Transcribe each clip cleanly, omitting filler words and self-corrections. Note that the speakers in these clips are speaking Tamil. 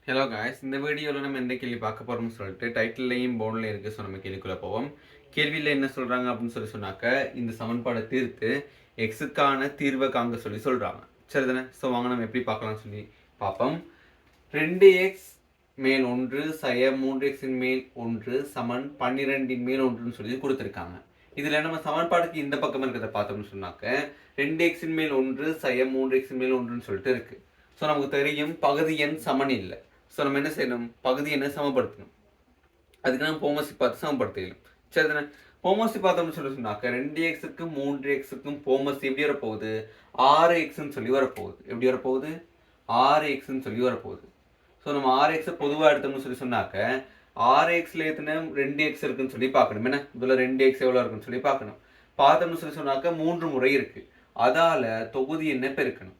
ஹலோ காய்ஸ், இந்த வீடியோவில் நம்ம எந்த கேள்வி பார்க்க போகிறோம்னு சொல்லிட்டு டைட்டில்லையும் போர்டில் இருக்குது. ஸோ நம்ம கேள்விக்குள்ளே போவோம். கேள்வியில் என்ன சொல்கிறாங்க அப்படின்னு சொன்னாக்க, இந்த சமன்பாடை தீர்த்து எக்ஸுக்கான தீர்வை காங்க சொல்கிறாங்க. சரி தானே? ஸோ வாங்க நம்ம எப்படி பார்க்கலாம்னு சொல்லி பார்ப்போம். 2x மேல் 1 சய 3xன் மேல் 1 சமன் 12 மேல் 1ன்னு சொல்லி கொடுத்துருக்காங்க. இதில் நம்ம சமன்பாடுக்கு இந்த பக்கம் இருக்கிறத பார்த்தோம்னு சொன்னாக்க 2xன் மேல் 1 சய 3xன் மேல் 1ன்னு சொல்லிட்டு இருக்குது. ஸோ நமக்கு தெரியும் பகுதி எண் சமன் இல்லை. ஸோ நம்ம என்ன செய்யணும்? பகுதி என்ன சமப்படுத்தணும். அதுக்கு நம்ம போமோசி பார்த்து சமப்படுத்திக்கணும். சரி தானே? போமோசி பார்த்தோம்னு சொன்னாக்க 2xக்கும் 3xக்கும் போமோசி எப்படி வரப்போகுது? 6xன்னு சொல்லி வரப்போகுது. எப்படி வரப்போகுது? 6xன்னு சொல்லி வரப்போகுது. ஸோ நம்ம 6x பொதுவாக எடுத்தோம்னு சொன்னாக்க 6xல எத்தனை 2x இருக்குன்னு சொல்லி பார்க்கணும். என்ன இதில் 2x எவ்வளோ இருக்குன்னு சொல்லி பார்க்கணும். பார்த்தோம்னு சொன்னாக்க 3 முறை இருக்கு. அதால தொகுதி என்ன பெருக்கணும்.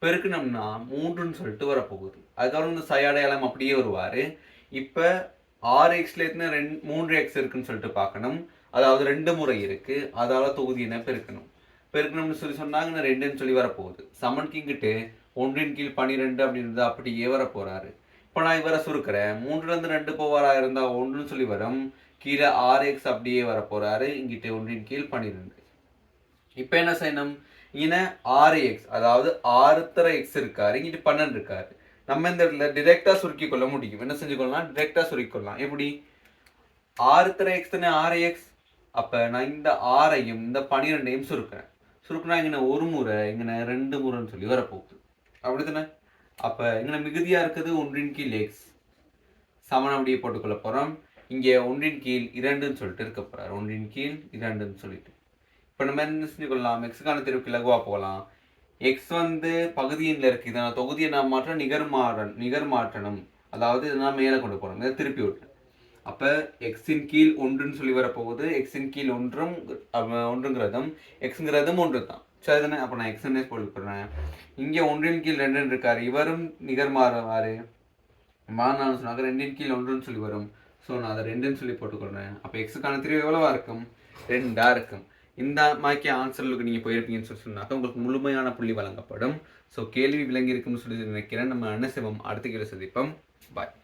பெருக்கணும்னா 3ன்னு சொல்லிட்டு வரப்போகுது. அதுக்கப்புறம் இந்த சையடையாளம் அப்படியே வருவார். இப்போ 6xல எத்தனை 3x இருக்குன்னு சொல்லிட்டு பார்க்கணும். அதாவது 2 முறை இருக்குது. அதால் தொகுதி என்ன பெருக்கணும். பெருக்கணும்னு சொன்னாங்க 2ன்னு சொல்லி வரப்போகுது. சமன்க்கு இங்கிட்டு 1 கீழ் 12 அப்படின்றது அப்படியே வரப்போகிறாரு. இப்போ நான் இவரை சுருக்கிறேன். 3லேருந்து 2 போவாரா இருந்தால் 1ன்னு சொல்லி வரும். கீழே 6x அப்படியே வரப்போகிறாரு. இங்கிட்டு 1 கீழ் 12. இப்போ என்ன செய்யணும்? இங்கே 6x, அதாவது 6 எக்ஸ் இருக்காரு, இங்கிட்டு 12 இருக்காரு. நம்ம இந்த இடத்துல டிரெக்டா சுருக்கி கொள்ள முடியும். என்ன செஞ்சுக்கொள்ளலாம்? டிரெக்டா சுருக்கி கொள்ளலாம். எப்படி? 6 தானே 6x. அப்போ நான் இந்த 6ஐயும் இந்த 12ஐயும் சுருக்கிறேன். சுருக்குனா இங்கே ஒரு முறை, இங்கே 2 முறைன்னு சொல்லி வரப்போகுது. அப்படி தானே? அப்போ இங்கே மிகுதியாக இருக்குது 1 கீழ் x சமன் அப்படியே போட்டுக்கொள்ள போகிறோம். இங்கே 1 கீழ் 2ன்னு சொல்லிட்டு இருக்க போகிறார். 1 கீழ் 2ன்னு சொல்லிட்டு இப்போ நம்ம என்ன செஞ்சுக்கொள்ளலாம்? எக்ஸுக்கான தீர்வுக்கு இலகுவாக போகலாம். எக்ஸ் பகுதியில் இருக்குது. இதனால் தொகுதியை நான் மாற்ற நிகர் மாற்றணும். அதாவது இதை நான் மேலே கொண்டு போகிறோம். இதை திருப்பி விட்டேன். அப்போ எக்ஸின் கீழ் 1ன்னு சொல்லி வரப்போகுது. எக்ஸின் கீழ் 1ங்கிறதும் எக்ஸுங்கிறதும் 1 தான். சரி தானே? அப்போ நான் எக்ஸ்என்ஏ போட்டுக்கிறேன். இங்கே 1 கீழ் 2 இருக்காரு. இவரும் நிகர் மாறுவார். மாறினாலும் சொன்னாங்க 2 கீழ் 1ன்னு சொல்லி வரும். ஸோ நான் அதை 2ன்னு சொல்லி போட்டுக்கிறேன். அப்போ எக்ஸுக்கான தீர்வு எவ்வளவா இருக்கும்? 2ஆக இருக்கும். இந்த மாதிரி ஆன்சர்களுக்கு நீங்கள் போயிருப்பீங்கன்னு சொன்னாக்க உங்களுக்கு முழுமையான புள்ளி வழங்கப்படும். ஸோ கேள்வி விளங்கி இருக்குன்னு சொல்லி நினைக்கிறேன். நம்ம என்ன செய்வோம்? அடுத்த கேள்வி சந்திப்போம். பாய்.